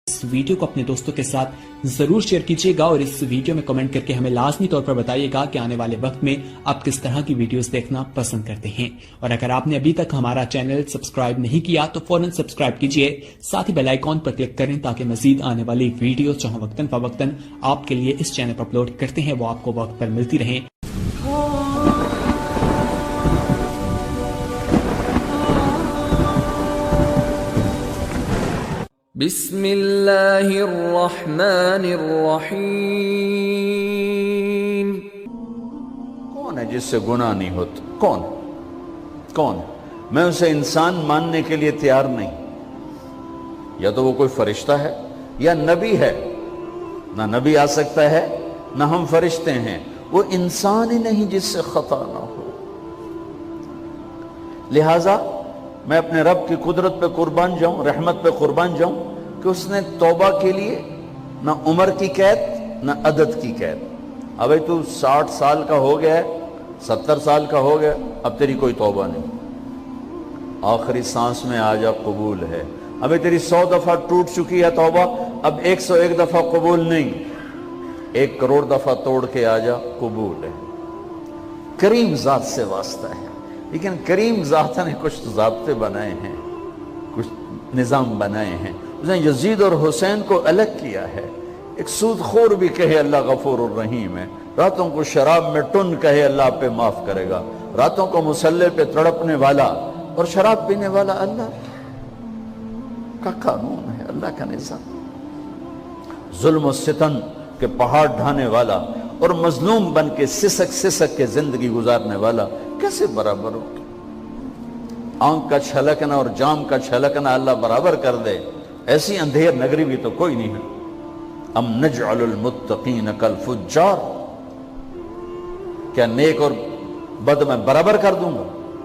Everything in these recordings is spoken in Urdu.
اس ویڈیو کو اپنے دوستوں کے ساتھ ضرور شیئر کیجیے گا اور اس ویڈیو میں کمنٹ کر کے ہمیں لازمی طور پر بتائیے گا کہ آنے والے وقت میں آپ کس طرح کی ویڈیوز دیکھنا پسند کرتے ہیں، اور اگر آپ نے ابھی تک ہمارا چینل سبسکرائب نہیں کیا تو فوراً سبسکرائب کیجیے، ساتھ ہی بیل آئیکن پر کلک کریں تاکہ مزید آنے والی ویڈیو جو ہم وقتاً فوقتاً آپ کے لیے اس چینل پر اپلوڈ کرتے ہیں وہ آپ کو وقت پر ملتی رہیں۔ بسم اللہ الرحمن الرحیم۔ کون ہے جس سے گناہ نہیں ہوتا؟ کون؟ میں اسے انسان ماننے کے لیے تیار نہیں۔ یا تو وہ کوئی فرشتہ ہے یا نبی ہے، نہ نبی آ سکتا ہے نہ ہم فرشتے ہیں، وہ انسان ہی نہیں جس سے خطا نہ ہو۔ لہٰذا میں اپنے رب کی قدرت پہ قربان جاؤں، رحمت پہ قربان جاؤں کہ اس نے توبہ کے لیے نہ عمر کی قید نہ عدد کی قید۔ ابھی تو 60 سال کا ہو گیا ہے، 70 سال کا ہو گیا، اب تیری کوئی توبہ نہیں، آخری سانس میں آ جا قبول ہے۔ ابھی تیری 100 دفعہ ٹوٹ چکی ہے توبہ، اب 101 دفعہ قبول نہیں، 1 کروڑ دفعہ توڑ کے آ جا قبول ہے۔ کریم ذات سے واسطہ ہے، لیکن کریم ذات نے کچھ ضابطے بنائے ہیں، کچھ نظام بنائے ہیں۔ اس نے یزید اور حسین کو الگ کیا ہے۔ ایک سود خور بھی کہے اللہ غفور الرحیم ہے، راتوں کو شراب میں ٹن کہے اللہ پہ معاف کرے گا، راتوں کو مصلے پہ تڑپنے والا اور شراب پینے والا اللہ کا قانون ہے، اللہ کا نظام۔ ظلم و ستم کے پہاڑ ڈھانے والا اور مظلوم بن کے سسک کے زندگی گزارنے والا کیسے برابر ہو؟ آنکھ کا چھلکنا اور جام کا چھلکنا اللہ برابر کر دے، ایسی اندھیر نگری بھی تو کوئی نہیں ہے۔ ام نجعل المتقین کالفجار، کیا نیک اور بد میں برابر کر دوں گا؟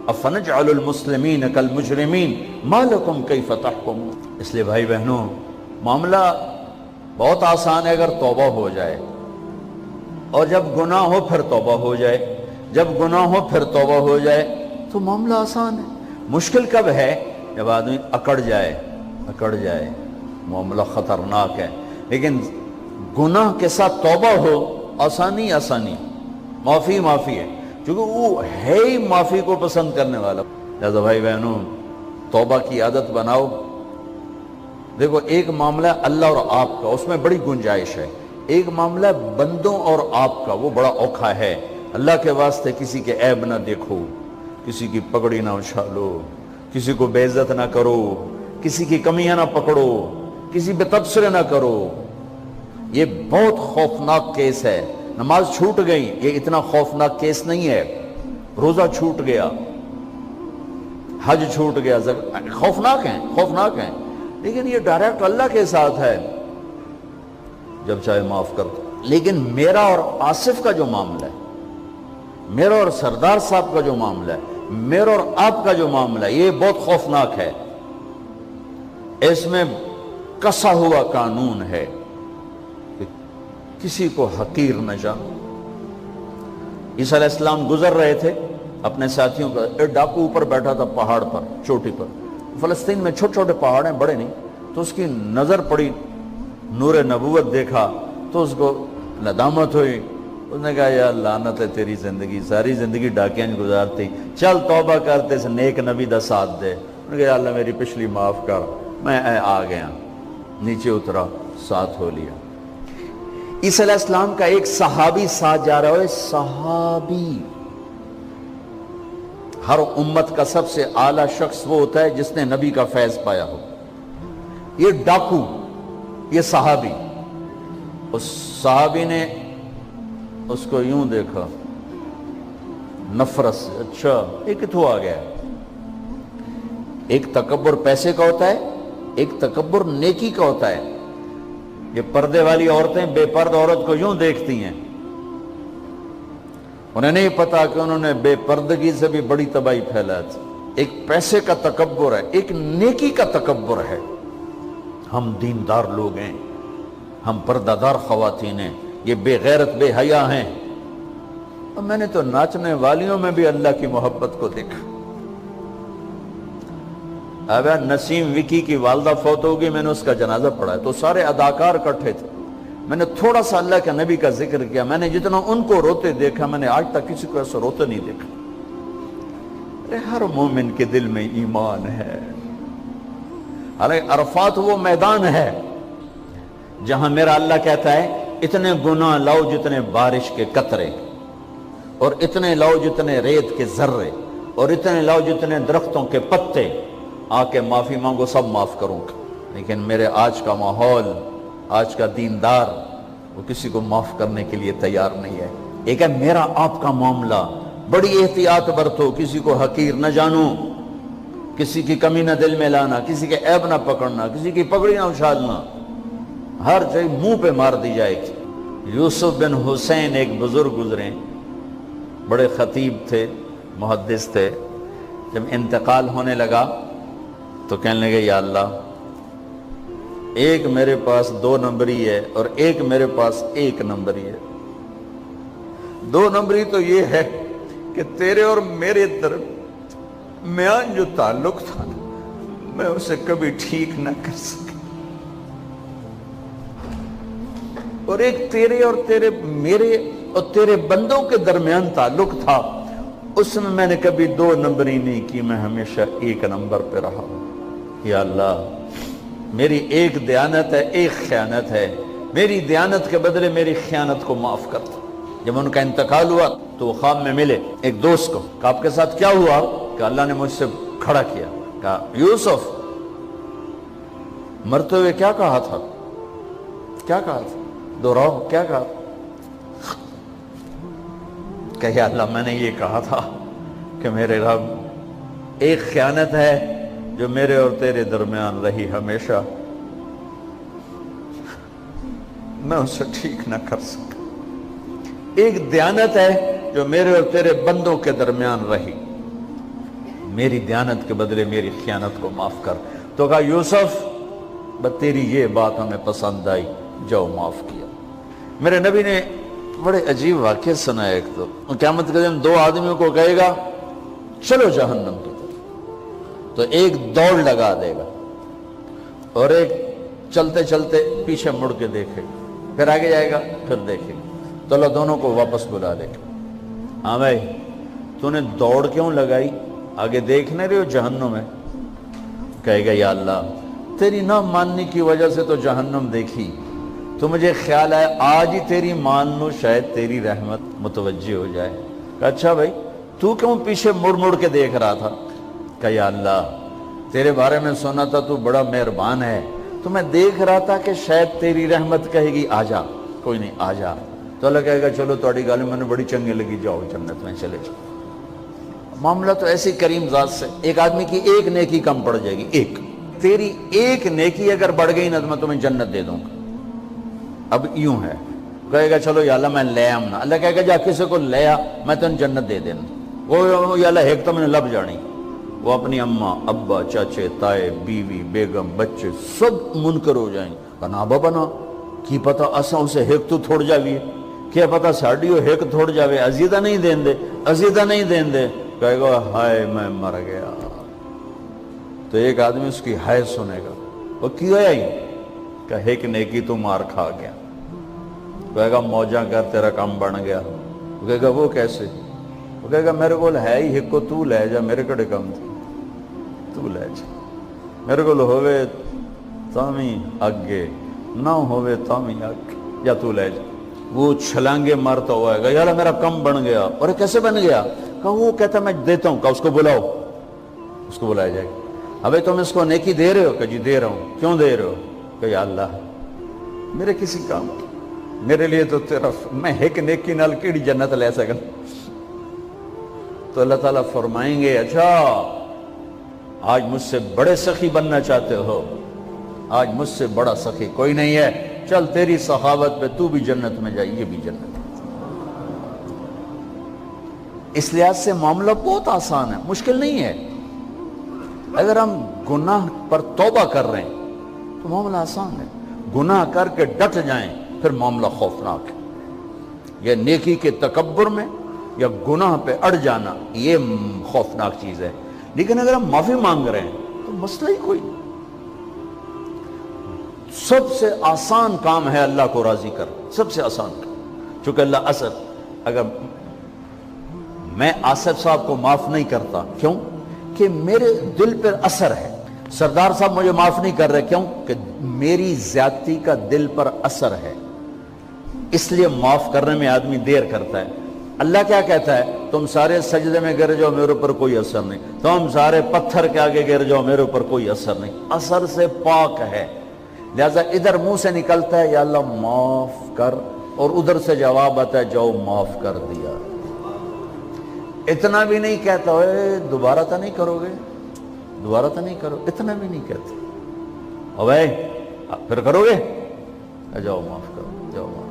افنجعل المسلمین کالمجرمین ما لکم کیف تحکمون۔ اس لیے بھائی بہنوں، معاملہ بہت آسان ہے اگر توبہ ہو جائے، اور جب گناہ ہو پھر توبہ ہو جائے، جب گناہ ہو پھر توبہ ہو جائے تو معاملہ آسان ہے۔ مشکل کب ہے؟ جب آدمی اکڑ جائے، معاملہ خطرناک ہے۔ لیکن گناہ کے ساتھ توبہ ہو، آسانی معافی ہے، کیونکہ وہ ہے ہی معافی کو پسند کرنے والا۔ لہذا بھائی بہنوں، توبہ کی عادت بناؤ۔ دیکھو، ایک معاملہ اللہ اور آپ کا، اس میں بڑی گنجائش ہے۔ ایک معاملہ بندوں اور آپ کا، وہ بڑا اوکھا ہے۔ اللہ کے واسطے کسی کے عیب نہ دیکھو، کسی کی پگڑی نہ اچھالو، کسی کو بے عزت نہ کرو، کسی کی کمیاں نہ پکڑو، کسی پہ تبصرے نہ کرو۔ یہ بہت خوفناک کیس ہے۔ نماز چھوٹ گئی، یہ اتنا خوفناک کیس نہیں ہے۔ روزہ چھوٹ گیا، حج چھوٹ گیا، خوفناک ہیں، لیکن یہ ڈائریکٹ اللہ کے ساتھ ہے، جب چاہے معاف کر دو۔ لیکن میرا اور آصف کا جو معاملہ ہے، میرا اور سردار صاحب کا جو معاملہ ہے، میرا اور آپ کا جو معاملہ ہے، یہ بہت خوفناک ہے۔ اس میں کسا ہوا قانون ہے کہ کسی کو حقیر نہ جانو۔ عیسیٰ علیہ السلام گزر رہے تھے اپنے ساتھیوں کا، ایک ڈاکو اوپر بیٹھا تھا پہاڑ پر، چوٹی پر۔ فلسطین میں چھوٹے چھوٹے پہاڑ ہیں، بڑے نہیں، تو اس کی نظر پڑی، نور نبوت دیکھا تو اس کو ندامت ہوئی۔ اس نے کہا یا لعنت ہے تیری زندگی، ساری زندگی ڈاکیاں گزارتی، چل توبہ کرتے سے نیک نبی دا ساتھ دے۔ انہوں نے کہا یا اللہ میری پچھلی معاف کر، میں آ گیا، نیچے اترا، ساتھ ہو لیا۔ عیسیٰ علیہ السلام کا ایک صحابی ساتھ جا رہا ہے، صحابی۔ ہر امت کا سب سے اعلیٰ شخص وہ ہوتا ہے جس نے نبی کا فیض پایا ہو۔ یہ ڈاکو، یہ صحابی، اس صحابی نے اس کو یوں دیکھا نفرت سے، اچھا یہ کتوں آ گیا؟ ایک تکبر پیسے کا ہوتا ہے، ایک تکبر نیکی کا ہوتا ہے۔ یہ پردے والی عورتیں بے پرد عورت کو یوں دیکھتی ہیں، انہیں نہیں پتا کہ انہوں نے بے پردگی سے بھی بڑی تباہی پھیلا تھی۔ ایک پیسے کا تکبر ہے، ایک نیکی کا تکبر ہے۔ ہم دیندار لوگ ہیں، ہم پردہ دار خواتین ہیں، یہ بے غیرت بے حیا ہیں۔ اور میں نے تو ناچنے والیوں میں بھی اللہ کی محبت کو دیکھا۔ اب نسیم وکی کی والدہ فوت ہوگی، میں نے اس کا جنازہ پڑھا ہے، تو سارے اداکار اکٹھے تھے، میں نے تھوڑا سا اللہ کے نبی کا ذکر کیا، میں نے جتنا ان کو روتے دیکھا میں نے آج تک کسی کو ایسا روتے نہیں دیکھا۔ ہر مومن کے دل میں ایمان ہے، حالانکہ عرفات وہ میدان ہے جہاں میرا اللہ کہتا ہے اتنے گناہ لاؤ جتنے بارش کے قطرے، اور اتنے لاؤ جتنے ریت کے ذرے، اور اتنے لاؤ جتنے درختوں کے پتے، آ کے معافی مانگو، سب معاف کروں گا۔ لیکن میرے آج کا ماحول، آج کا دیندار، وہ کسی کو معاف کرنے کے لیے تیار نہیں ہے۔ ایک ہے میرا آپ کا معاملہ، بڑی احتیاط برتو، کسی کو حقیر نہ جانو، کسی کی کمی نہ دل میں لانا، کسی کے عیب نہ پکڑنا، کسی کی پگڑی نہ اچھالنا، ہر چیز منہ پہ مار دی جائے گی۔ یوسف بن حسین ایک بزرگ گزرے، بڑے خطیب تھے، محدث تھے، جب انتقال ہونے لگا تو کہنے لگے یا اللہ، ایک میرے پاس 2 نمبری ہے اور ایک میرے پاس 1 نمبری ہے۔ 2 نمبری تو یہ ہے کہ تیرے اور میرے درمیان جو تعلق تھا میں اسے کبھی ٹھیک نہ کر سکا، اور ایک تیرے اور میرے اور تیرے بندوں کے درمیان تعلق تھا، اس میں نے کبھی 2 نمبری نہیں کی، میں ہمیشہ 1 نمبر پہ رہا۔ یا اللہ، میری ایک دیانت ہے، ایک خیانت ہے، میری دیانت کے بدلے میری خیانت کو معاف کر دو۔ جب ان کا انتقال ہوا تو وہ خواب میں ملے ایک دوست کو، کہ آپ کے ساتھ کیا ہوا؟ کہ اللہ نے مجھ سے کھڑا کیا، کہا یوسف مرتے ہوئے کیا کہا تھا؟ کیا کہا تھا؟ دوہراؤ، کیا کہا؟ کہ یا اللہ، میں نے یہ کہا تھا کہ میرے رب، ایک خیانت ہے جو میرے اور تیرے درمیان رہی ہمیشہ، میں اسے ٹھیک نہ کر سکا، ایک دیانت ہے جو میرے اور تیرے بندوں کے درمیان رہی، میری دیانت کے بدلے میری خیانت کو معاف کر۔ تو کہا یوسف، بس تیری یہ بات ہمیں پسند آئی، جاؤ معاف کیا۔ میرے نبی نے بڑے عجیب واقعہ سنا ہے۔ ایک تو قیامت کے دن 2 آدمیوں کو کہے گا چلو جہنم کی طرف، تو ایک دوڑ لگا دے گا اور ایک چلتے چلتے پیچھے مڑ کے دیکھے گا، پھر آگے جائے گا، پھر دیکھے گا، تو اللہ دونوں کو واپس بلا لے گا۔ ہاں بھائی، تو نے دوڑ کیوں لگائی؟ آگے دیکھنے رہے ہو جہنم ہے؟ کہے گا یا اللہ، تیری نہ ماننے کی وجہ سے تو جہنم دیکھی، تو مجھے خیال آیا آج ہی تیری مان لو، شاید تیری رحمت متوجہ ہو جائے۔ کہا اچھا بھائی، تو کیوں پیچھے مڑ مڑ کے دیکھ رہا تھا؟ کہ یا اللہ، تیرے بارے میں سنا تھا تو بڑا مہربان ہے، تو میں دیکھ رہا تھا کہ شاید تیری رحمت کہے گی آ جا۔ کوئی نہیں، آ جا۔ تو اللہ کہے گا چلو تھوڑی گل میں نے بڑی چنگی لگی، جاؤ جنت میں چلے جاؤ۔ معاملہ تو ایسی کریم ذات سے، ایک آدمی کی ایک نیکی کم پڑ جائے گی، ایک تیری ایک نیکی اگر بڑھ گئی نا تو میں تمہیں جنت دے دوں گا۔ اب یوں ہے، کہے گا چلو یا اللہ میں لے آؤں نا، اللہ کہے گا جا کسی کو لے آ، میں تمہیں جنت دے دینا۔ وہ یا اللہ ایک تو میں نے لب جانی، وہ اپنی اماں، ابا، چاچے، تائے، بیوی، بیگم، بچے سب منکر ہو جائیں گے۔ نا بابا نا کی پتا اساں اسے ایک تو تھوڑ جاوی، کیا پتا ساڑی ہو ایک تھوڑ جاوے، عزیدہ نہیں دین دے، عزیدہ نہیں دین دے۔ کہے گا ہائے میں مر گیا۔ تو ایک آدمی اس کی ہائے سنے گا، وہ کیا ہی کہ ایک نیکی تو مار کھا گیا۔ کہے گا موجاں کر، تیرا کام بن گیا۔ وہ کہے گا وہ کیسے؟ وہ کہے گا میرے کو ہے ہی ایک کو، تو لے جا، میرے کڑے کم تھی، تو لے جا، میرے کو ہوئے تامی اگے، نہ ہوئے تامی اگے، یا تو لے جا۔ وہ چھلانگے مارتا ہوا ہے، یا اللہ میرا کم بن گیا۔ اور کیسے بن گیا؟ کہ وہ کہتا میں دیتا ہوں، کہ اس کو بلاؤ، اس کو بلایا جائے گا۔ ابھی تم اس کو نیکی دے رہے ہو؟ کہ جی دے رہا ہوں۔ کیوں دے رہے ہو؟ کہ یا اللہ میرے کسی کام کی، میرے لیے تو تیرا، میں ایک نیکی نال کیڑی جنت لے سکن۔ تو اللہ تعالیٰ فرمائیں گے اچھا آج مجھ سے بڑے سخی بننا چاہتے ہو؟ آج مجھ سے بڑا سخی کوئی نہیں ہے، چل تیری سخاوت پہ تو بھی جنت میں جائے، یہ بھی جنت۔ اس لحاظ سے معاملہ بہت آسان ہے، مشکل نہیں ہے۔ اگر ہم گناہ پر توبہ کر رہے ہیں تو معاملہ آسان ہے، گناہ کر کے ڈٹ جائیں پھر معاملہ خوفناک ہے۔ یہ نیکی کے تکبر میں یا گناہ پہ اڑ جانا یہ خوفناک چیز ہے۔ لیکن اگر ہم معافی مانگ رہے ہیں تو مسئلہ ہی کوئی نہیں. سب سے آسان کام ہے اللہ کو راضی کر، سب سے آسان کام. چونکہ اللہ اگر میں آصف صاحب کو معاف نہیں کرتا، کیوں کہ میرے دل پر اثر ہے. سردار صاحب مجھے معاف نہیں کر رہے، کیوں کہ میری زیادتی کا دل پر اثر ہے، اس لیے معاف کرنے میں آدمی دیر کرتا ہے. اللہ کیا کہتا ہے؟ تم سارے سجدے میں گر جاؤ، میرے اوپر کوئی اثر نہیں. تم سارے پتھر کے آگے گر جاؤ، میرے اوپر کوئی اثر نہیں. اثر سے پاک ہے. لہذا ادھر منہ سے نکلتا ہے یا اللہ معاف کر، اور ادھر سے جواب آتا ہے جاؤ معاف کر دیا. اتنا بھی نہیں کہتا اے دوبارہ تو نہیں کرو گے، دوبارہ تو نہیں کرو، اتنا بھی نہیں کہتے. اوے پھر کرو گے، جاؤ معاف کرو، جاؤ معاف.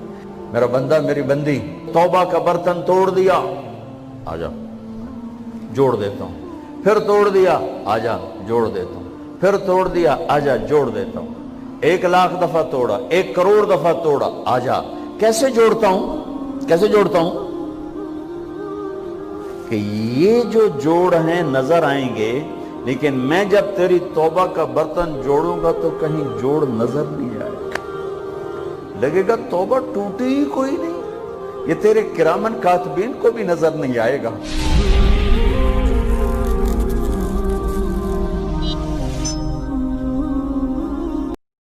میرا بندہ میری بندی توبہ کا برتن توڑ دیا، آ جا جوڑ دیتا ہوں. پھر توڑ دیا، آ جا جوڑ دیتا ہوں. پھر توڑ دیا، آ جا جوڑ دیتا ہوں. 1,00,000 دفعہ توڑا، 1 کروڑ دفعہ توڑا، آ جا. کیسے جوڑتا ہوں؟ کیسے جوڑتا ہوں؟ کہ یہ جو جوڑ ہیں نظر آئیں گے، لیکن میں جب تیری توبہ کا برتن جوڑوں گا تو کہیں جوڑ نظر نہیں آئے گا. لگے گا توبہ ٹوٹی ہی کوئی نہیں. یہ تیرے کرامن کاتبین کو بھی نظر نہیں آئے گا.